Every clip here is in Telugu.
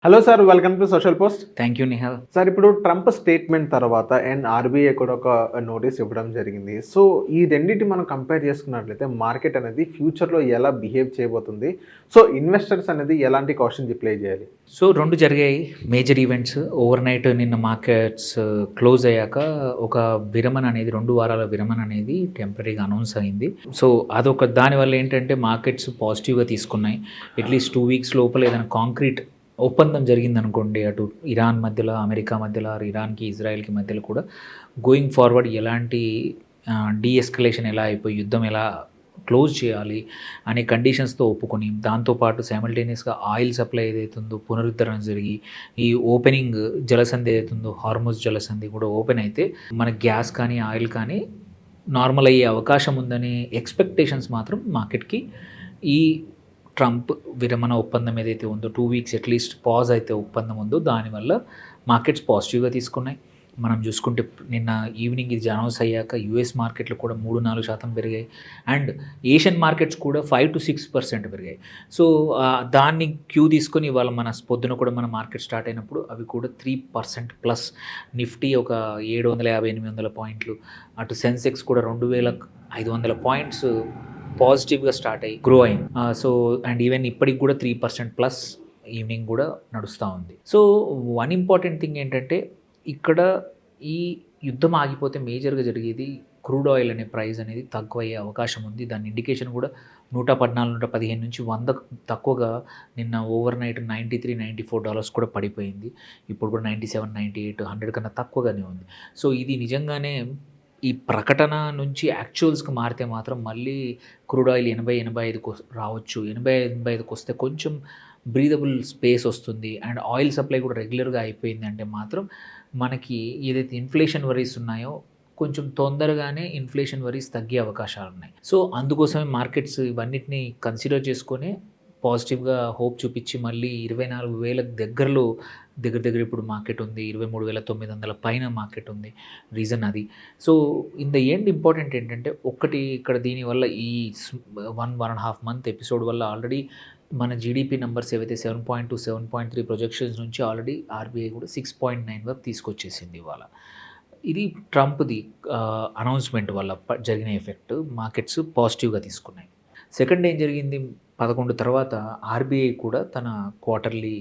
Hello sir, welcome to social post. Thank you Nihal. Sir, ఇప్పుడు ట్రంప్ స్టేట్మెంట్ తర్వాత అండ్ ఆర్బీఐ కూడా ఒక నోటీస్ ఇవ్వడం జరిగింది. సో ఈ రెండింటి మనం కంపేర్ చేసుకున్నట్లయితే మార్కెట్ అనేది ఫ్యూచర్లో ఎలా బిహేవ్ చేయబోతుంది? సో ఇన్వెస్టర్స్ అనేది ఎలాంటి కాషన్ ప్లే చేయాలి? సో రెండు జరిగాయి మేజర్ ఈవెంట్స్. ఓవర్ నైట్ నిన్న మార్కెట్స్ క్లోజ్ అయ్యాక ఒక విరమణ అనేది 2 వారాల విరమణ అనేది టెంపరీగా అనౌన్స్ అయింది. సో అదొక దానివల్ల ఏంటంటే మార్కెట్స్ పాజిటివ్గా తీసుకున్నాయి. అట్లీస్ట్ 2 వీక్స్ లోపల ఏదైనా కాంక్రీట్ ఒప్పందం జరిగిందనుకోండి, అటు ఇరాన్ మధ్యలో, అమెరికా మధ్యలో, ఇరాన్కి ఇజ్రాయెల్కి మధ్యలో కూడా గోయింగ్ ఫార్వర్డ్ ఎలాంటి డీఎస్కలేషన్ ఎలా అయిపోయి యుద్ధం ఎలా క్లోజ్ చేయాలి అనే కండిషన్స్తో ఒప్పుకొని, దాంతోపాటు సైమల్టేనియస్గా ఆయిల్ సప్లై ఏదైతుందో పునరుద్ధరణ జరిగి ఈ ఓపెనింగ్ జలసంధి ఏదైతుందో హార్మోజ్ జలసంధి కూడా ఓపెన్ అయితే మన గ్యాస్ కానీ ఆయిల్ కానీ నార్మల్ అయ్యే అవకాశం ఉందనే ఎక్స్పెక్టేషన్స్ మాత్రం మార్కెట్కి ఈ ట్రంప్ విరమణ ఒప్పందం ఏదైతే ఉందో 2 వీక్స్ అట్లీస్ట్ పాజ్ అయితే ఒప్పందం ఉందో దానివల్ల మార్కెట్స్ పాజిటివ్గా తీసుకున్నాయి. మనం చూసుకుంటే నిన్న ఈవినింగ్ ఇది అనౌన్స్ అయ్యాక యూఎస్ మార్కెట్లు కూడా 3-4% పెరిగాయి అండ్ ఏషియన్ మార్కెట్స్ కూడా 5-6% పెరిగాయి. సో దాన్ని క్యూ తీసుకొని ఇవాళ మన పొద్దున కూడా మన మార్కెట్ స్టార్ట్ అయినప్పుడు అవి కూడా 3% ప్లస్. నిఫ్టీ ఒక 750-800 పాయింట్లు, అటు సెన్సెక్స్ కూడా 2500 పాయింట్స్ పాజిటివ్గా స్టార్ట్ అయ్యి గ్రో అయింది. సో అండ్ ఈవెన్ ఇప్పటికి కూడా 3% ప్లస్ ఈవినింగ్ కూడా నడుస్తూ ఉంది. సో వన్ ఇంపార్టెంట్ థింగ్ ఏంటంటే ఇక్కడ ఈ యుద్ధం ఆగిపోతే మేజర్గా జరిగేది క్రూడ్ ఆయిల్ అనే ప్రైస్ అనేది తక్కువయ్యే అవకాశం ఉంది. దాని ఇండికేషన్ కూడా 114-115 నుంచి 100 తక్కువగా నిన్న ఓవర్ నైట్ $93-94 కూడా పడిపోయింది. ఇప్పుడు కూడా 97-98 100 కన్నా తక్కువగానే ఉంది. సో ఇది నిజంగానే ఈ ప్రకటన నుంచి యాక్చువల్స్కి మారితే మాత్రం మళ్ళీ క్రూడ్ ఆయిల్ 80-85కు రావచ్చు. 80-85కి వస్తే కొంచెం బ్రీదబుల్ స్పేస్ వస్తుంది అండ్ ఆయిల్ సప్లై కూడా రెగ్యులర్గా అయిపోయింది అంటే మాత్రం మనకి ఏదైతే ఇన్ఫ్లేషన్ వరీస్ ఉన్నాయో కొంచెం తొందరగానే ఇన్ఫ్లేషన్ వరీస్ తగ్గే అవకాశాలు ఉన్నాయి. సో అందుకోసమే మార్కెట్స్ ఇవన్నిటిని కన్సిడర్ చేసుకొని పాజిటివ్గా హోప్ చూపించి మళ్ళీ 24,000 దగ్గర ఇప్పుడు మార్కెట్ ఉంది. 23,900 పైన మార్కెట్ ఉంది. రీజన్ అది. So in the end important ఏంటంటే ఒక్కటి ఇక్కడ దీనివల్ల ఈ 1.5 మంత్ ఎపిసోడ్ వల్ల ఆల్రెడీ మన జీడిపి నెంబర్స్ ఏవైతే 7.2, 7.3 ప్రొజెక్షన్స్ నుంచి ఆల్రెడీ ఆర్బీఐ కూడా 6.9 వరకు తీసుకొచ్చేసింది ఇవాళ. ఇది ట్రంప్ది అనౌన్స్మెంట్ వల్ల జరిగిన ఎఫెక్ట్. మార్కెట్స్ పాజిటివ్గా తీసుకున్నాయి. సెకండ్ ఏం జరిగింది, 11 తర్వాత ఆర్బీఐ కూడా తన క్వార్టర్లీ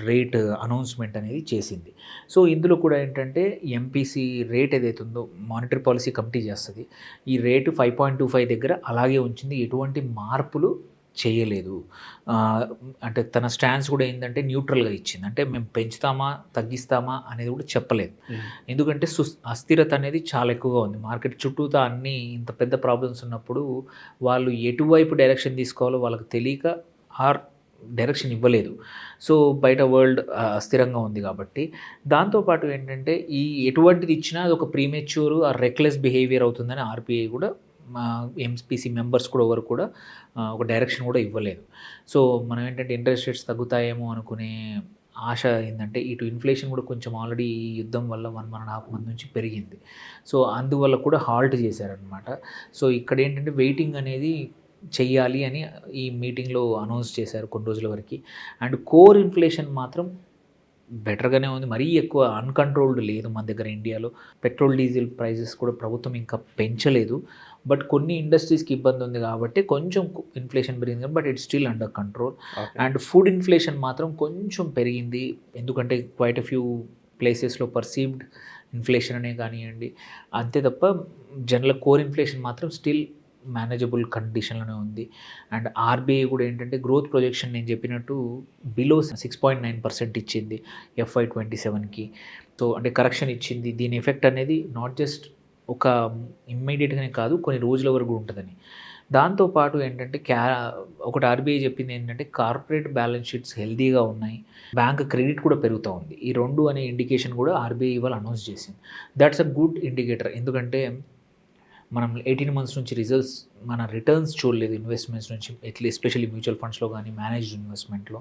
రేట్ అనౌన్స్మెంట్ అనేది చేసింది. సో ఇందులో కూడా ఏంటంటే ఎంపీసీ రేట్ ఏదైతే ఉందో మానిటరీ పాలసీ కమిటీ చేస్తుంది. ఈ రేటు 5.25 దగ్గర అలాగే ఉంచింది. ఎటువంటి మార్పులు చేయలేదు. అంటే తన స్టాన్స్ కూడా ఏంటంటే న్యూట్రల్గా ఇచ్చింది. అంటే మేము పెంచుతామా తగ్గిస్తామా అనేది కూడా చెప్పలేదు. ఎందుకంటే అస్థిరత అనేది చాలా ఎక్కువగా ఉంది మార్కెట్ చుట్టూతా. అన్నీ ఇంత పెద్ద ప్రాబ్లమ్స్ ఉన్నప్పుడు వాళ్ళు ఎటువైపు డైరెక్షన్ తీసుకోవాలో వాళ్ళకి తెలియక డైరెక్షన్ ఇవ్వలేదు. సో బయట వరల్డ్ అస్థిరంగా ఉంది కాబట్టి దాంతోపాటు ఏంటంటే ఈ ఎటువంటిది ఇచ్చినా అది ఒక ప్రీమెచ్యూర్ రెక్లెస్ బిహేవియర్ అవుతుందని ఆర్బీఐ కూడా ఎంపీసీ మెంబర్స్ కూడా ఎవరు కూడా ఒక డైరెక్షన్ కూడా ఇవ్వలేదు. సో మనం ఏంటంటే ఇంట్రెస్ట్ రేట్స్ తగ్గుతాయేమో అనుకునే ఆశ ఏంటంటే ఇటు ఇన్ఫ్లేషన్ కూడా కొంచెం ఆల్రెడీ ఈ యుద్ధం వల్ల 1.5 మంత్ నుంచి పెరిగింది. సో అందువల్ల కూడా హాల్ట్ చేశారనమాట. సో ఇక్కడ ఏంటంటే వెయిటింగ్ అనేది చెయ్యాలి అని ఈ మీటింగ్లో అనౌన్స్ చేశారు కొన్ని రోజుల వరకు. అండ్ కోర్ ఇన్ఫ్లేషన్ మాత్రం బెటర్గానే ఉంది. మరీ ఎక్కువ అన్కంట్రోల్డ్ లేదు మన దగ్గర ఇండియాలో. పెట్రోల్ డీజిల్ ప్రైజెస్ కూడా ప్రభుత్వం ఇంకా పెంచలేదు. బట్ కొన్ని ఇండస్ట్రీస్కి ఇబ్బంది ఉంది కాబట్టి కొంచెం ఇన్ఫ్లేషన్ పెరిగింది, but it's still under control. And food inflation మాత్రం కొంచెం పెరిగింది. ఎందుకంటే క్వైట్ ఫ్యూ ప్లేసెస్లో పర్సీవ్డ్ ఇన్ఫ్లేషన్ అనే కానివ్వండి. అంతే తప్ప జనరల్ కోర్ ఇన్ఫ్లేషన్ మాత్రం స్టిల్ మేనేజబుల్ కండిషన్లోనే ఉంది. అండ్ ఆర్బీఐ కూడా ఏంటంటే గ్రోత్ ప్రొజెక్షన్ నేను చెప్పినట్టు బిలో 6.9% ఇచ్చింది FY27కి. సో అంటే కరెక్షన్ ఇచ్చింది. దీని ఎఫెక్ట్ అనేది నాట్ జస్ట్ ఒక ఇమ్మీడియట్గానే కాదు, కొన్ని రోజుల వరకు ఉంటుందని. దాంతోపాటు ఏంటంటే ఒకటి ఆర్బీఐ చెప్పింది ఏంటంటే కార్పొరేట్ బ్యాలెన్స్ షీట్స్ హెల్తీగా ఉన్నాయి, బ్యాంక్ క్రెడిట్ కూడా పెరుగుతూ ఉంది. ఈ 2 అనే ఇండికేషన్ కూడా ఆర్బీఐ ఇవాళ అనౌన్స్ చేసింది. That's a good indicator. ఎందుకంటే మనం 18 మంత్స్ నుంచి రిజల్ట్స్ మన రిటర్న్స్ చూడలేదు ఇన్వెస్ట్మెంట్స్ నుంచి, ఎస్పెషల్లీ మ్యూచువల్ ఫండ్స్లో కానీ మేనేజ్డ్ ఇన్వెస్ట్మెంట్లో.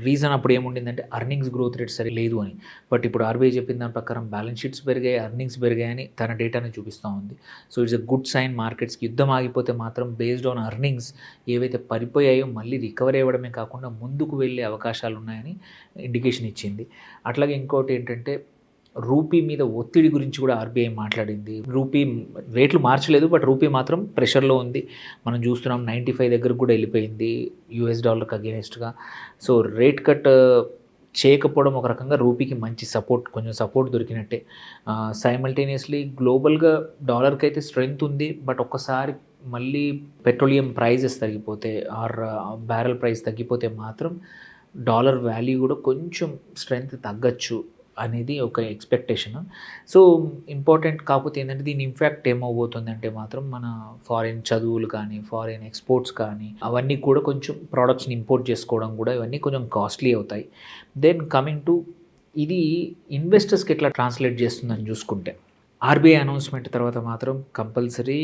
రీజన్ అప్పుడు ఏముండిందంటే అర్నింగ్స్ గ్రోత్ రేట్ సరి లేదు అని. బట్ ఇప్పుడు ఆర్బీఐ చెప్పిన దాని ప్రకారం బ్యాలెన్స్ షీట్స్ పెరిగాయి, అర్నింగ్స్ పెరిగాయని తన డేటాని చూపిస్తూ ఉంది. So it's a good sign. మార్కెట్స్కి యుద్ధం ఆగిపోతే మాత్రం బేస్డ్ ఆన్ అర్నింగ్స్ ఏవైతే పడిపోయాయో మళ్ళీ రికవరీ అవ్వడమే కాకుండా ముందుకు వెళ్ళే అవకాశాలు ఉన్నాయని ఇండికేషన్ ఇచ్చింది. అట్లాగే ఇంకోటి ఏంటంటే రూపీ మీద ఒత్తిడి గురించి కూడా ఆర్బీఐ మాట్లాడింది. రూపీ రేట్లు మార్చలేదు, బట్ రూపీ మాత్రం ప్రెషర్లో ఉంది. మనం చూస్తున్నాం 95 దగ్గరకు కూడా వెళ్ళిపోయింది యూఎస్ డాలర్కి అగేనెస్ట్గా. సో రేట్ కట్ చేయకపోవడం ఒక రకంగా రూపీకి మంచి సపోర్ట్, కొంచెం సపోర్ట్ దొరికినట్టే. సైమల్టేనియస్లీ గ్లోబల్గా డాలర్కి అయితే స్ట్రెంగ్త్ ఉంది, బట్ ఒక్కసారి మళ్ళీ పెట్రోలియం ప్రైజెస్ తగ్గిపోతే ఆర్ బ్యారెల్ ప్రైస్ తగ్గిపోతే మాత్రం డాలర్ వాల్యూ కూడా కొంచెం స్ట్రెంగ్త్ తగ్గచ్చు అనేది ఒక ఎక్స్పెక్టేషన్. So important. కాకపోతే ఏంటంటే దీని ఇంపాక్ట్ ఏమవబోతుంది అంటే మాత్రం మన ఫారిన్ చదువులు కానీ, ఫారిన్ ఎక్స్పోర్ట్స్ కానీ, అవన్నీ కూడా కొంచెం ప్రోడక్ట్స్ని ఇంపోర్ట్ చేసుకోవడం కూడా ఇవన్నీ కొంచెం కాస్ట్లీ అవుతాయి. దెన్ కమింగ్ టు ఇది ఇన్వెస్టర్స్కి ఎట్లా ట్రాన్స్లేట్ చేస్తుందని చూసుకుంటే, ఆర్బీఐ అనౌన్స్మెంట్ తర్వాత మాత్రం కంపల్సరీ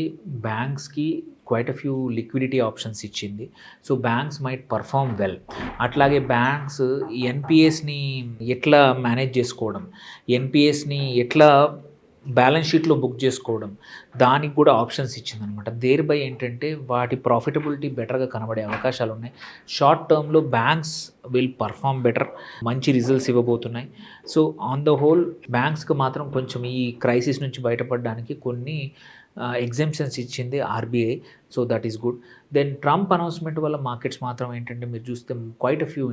బ్యాంక్స్కి quite a few liquidity options ఇచ్చింది. So banks might perform well. అట్లాగే బ్యాంక్స్ ఎన్పిఎస్ని ఎట్లా మేనేజ్ చేసుకోవడం, ఎన్పిఎస్ని ఎట్లా బ్యాలెన్స్ షీట్లో బుక్ చేసుకోవడం, దానికి కూడా ఆప్షన్స్ ఇచ్చిందనమాట. దేర్ బై ఏంటంటే వాటి ప్రాఫిటబిలిటీ బెటర్గా కనబడే అవకాశాలు ఉన్నాయి. షార్ట్ టర్మ్లో బ్యాంక్స్ విల్ పర్ఫామ్ బెటర్, మంచి రిజల్ట్స్ ఇవ్వబోతున్నాయి. సో ఆన్ ద హోల్ బ్యాంక్స్కి మాత్రం కొంచెం ఈ క్రైసిస్ నుంచి బయటపడడానికి కొన్ని ఎగ్జామ్షన్స్ ఇచ్చింది RBI. So that is good. Then Trump announcement వల్ల మార్కెట్స్ మాత్రం ఏంటంటే మీరు చూస్తే quite a few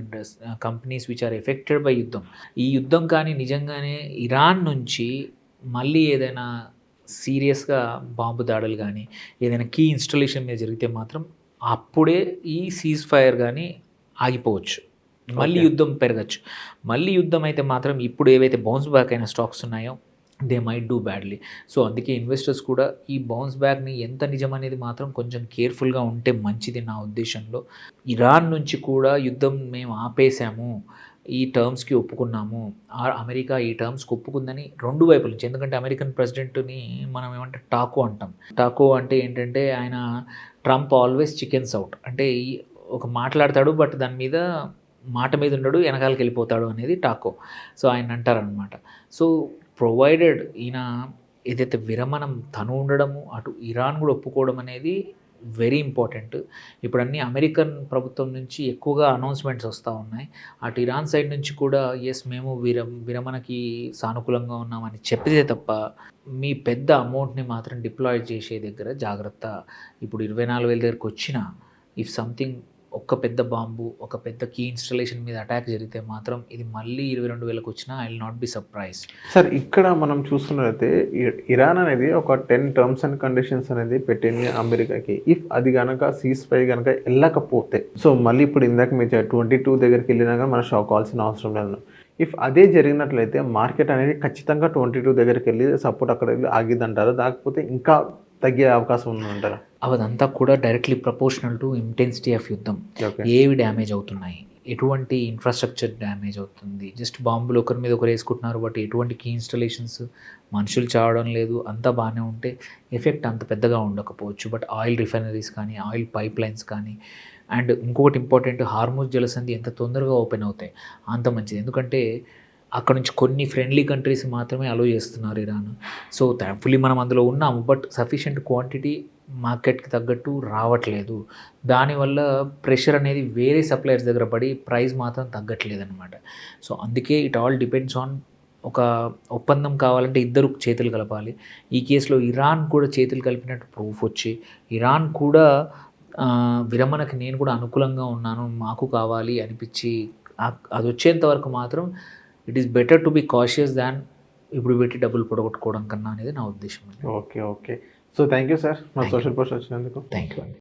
companies which are affected by యుద్ధం. ఈ యుద్ధం కానీ నిజంగానే ఇరాన్ నుంచి మళ్ళీ ఏదైనా సీరియస్గా బాంబు దాడులు కానీ, ఏదైనా కీ ఇన్స్టాలేషన్ మీద జరిగితే మాత్రం అప్పుడే ఈ సీజ్ ఫైర్ కానీ ఆగిపోవచ్చు, మళ్ళీ యుద్ధం పెరగచ్చు. మళ్ళీ యుద్ధం అయితే మాత్రం ఇప్పుడు ఏవైతే బౌన్స్ బ్యాక్ అయిన స్టాక్స్ ఉన్నాయో they might do badly. So అందుకే ఇన్వెస్టర్స్ కూడా ఈ బౌన్స్ బ్యాక్ని ఎంత నిజం అనేది మాత్రం కొంచెం కేర్ఫుల్గా ఉంటే మంచిది నా ఉద్దేశంలో. ఇరాన్ నుంచి కూడా యుద్ధం మేము ఆపేసాము, ఈ టర్మ్స్కి ఒప్పుకున్నాము, అమెరికా ఈ టర్మ్స్కి ఒప్పుకుందని రెండు వైపుల నుంచి. ఎందుకంటే అమెరికన్ ప్రెసిడెంట్ని మనం ఏమంటే టాకో అంటాం. టాకో అంటే ఏంటంటే ఆయన ట్రంప్ ఆల్వేస్ చికెన్స్ అవుట్, అంటే ఒక మాట్లాడతాడు బట్ దాని మీద మాట మీద ఉండడు, వెనకాలకి వెళ్ళిపోతాడు అనేది టాకో. సో ఆయన అంటారనమాట. సో ప్రొవైడెడ్ ఈయన ఏదైతే విరమణం తను ఉండడము, అటు ఇరాన్ కూడా ఒప్పుకోవడం అనేది వెరీ ఇంపార్టెంట్. ఇప్పుడు అన్ని అమెరికన్ ప్రభుత్వం నుంచి ఎక్కువగా అనౌన్స్మెంట్స్ వస్తూ ఉన్నాయి. అటు ఇరాన్ సైడ్ నుంచి కూడా ఎస్ మేము విరమణకి సానుకూలంగా ఉన్నామని చెప్పితే తప్ప మీ పెద్ద అమౌంట్ని మాత్రం డిప్లాయ్ చేసే దగ్గర జాగ్రత్త. ఇప్పుడు 24,000 దగ్గరకు వచ్చిన ఇఫ్ సంథింగ్ ఒక్క పెద్ద బాంబు, ఒక పెద్ద కీ ఇన్స్టాలేషన్ మీద అటాక్ జరిగితే మాత్రం ఇది మళ్ళీ 22,000కి వచ్చినా I will not be surprise. Sir ఇక్కడ మనం చూసుకున్నట్లయితే ఇరాన్ అనేది ఒక 10 టర్మ్స్ అండ్ కండిషన్స్ అనేది పెట్టింది అమెరికాకి. ఇఫ్ అది కనుక సీజ్ ఫైర్ కనుక వెళ్ళకపోతే, సో మళ్ళీ ఇప్పుడు ఇందాక మీరు 22 దగ్గరికి వెళ్ళినా కానీ మనం షాక్ కావాల్సిన అవసరం లేదు. ఇఫ్ అదే జరిగినట్లయితే మార్కెట్ అనేది ఖచ్చితంగా 22 దగ్గరికి వెళ్ళి సపోర్ట్ అక్కడ వెళ్ళి ఆగిద్దంటారు, లేకపోతే ఇంకా తగ్గే అవకాశం ఉందంటారా? అదంతా కూడా directly proportional to intensity of యుద్ధం. ఏవి డ్యామేజ్ అవుతున్నాయి, ఎటువంటి ఇన్ఫ్రాస్ట్రక్చర్ డ్యామేజ్ అవుతుంది, జస్ట్ బాంబులు ఒకరి మీద ఒకరు వేసుకుంటున్నారు బట్ ఎటువంటి కీ ఇన్స్టాలేషన్స్, మనుషులు చావడం లేదు, అంతా బాగానే ఉంటే ఎఫెక్ట్ అంత పెద్దగా ఉండకపోవచ్చు. బట్ ఆయిల్ రిఫైనరీస్ కానీ, ఆయిల్ పైప్ లైన్స్ కానీ, అండ్ ఇంకొకటి ఇంపార్టెంట్, హార్మూజ్ జలసంధి ఎంత తొందరగా ఓపెన్ అవుతాయి అంత మంచిది. ఎందుకంటే అక్కడ నుంచి కొన్ని ఫ్రెండ్లీ కంట్రీస్ మాత్రమే అలో చేస్తున్నారు ఇరాన్. సో థ్యాంక్ఫుల్లీ మనం అందులో ఉన్నాము, బట్ సఫిషియెంట్ క్వాంటిటీ మార్కెట్కి తగ్గట్టు రావట్లేదు. దానివల్ల ప్రెషర్ అనేది వేరే సప్లయర్స్ దగ్గర పడి ప్రైస్ మాత్రం తగ్గట్లేదు అనమాట. సో అందుకే ఇట్ ఆల్ డిపెండ్స్ ఆన్, ఒక ఒప్పందం కావాలంటే ఇద్దరు చేతులు కలపాలి. ఈ కేసులో ఇరాన్ కూడా చేతులు కలిపినట్టు ప్రూఫ్ వచ్చి, ఇరాన్ కూడా విరమణకి నేను కూడా అనుకూలంగా ఉన్నాను, మాకు కావాలి అనిపించి అది వచ్చేంత వరకు మాత్రం it is better to be cautious than ఇప్పుడు పెట్టి డబ్బులు పొడగొట్టుకోవడం కన్నా అనేది నా ఉద్దేశం. Okay. So thank you sir మా సోషల్ పోస్ట్ వచ్చినందుకు. థ్యాంక్ యూ అండి.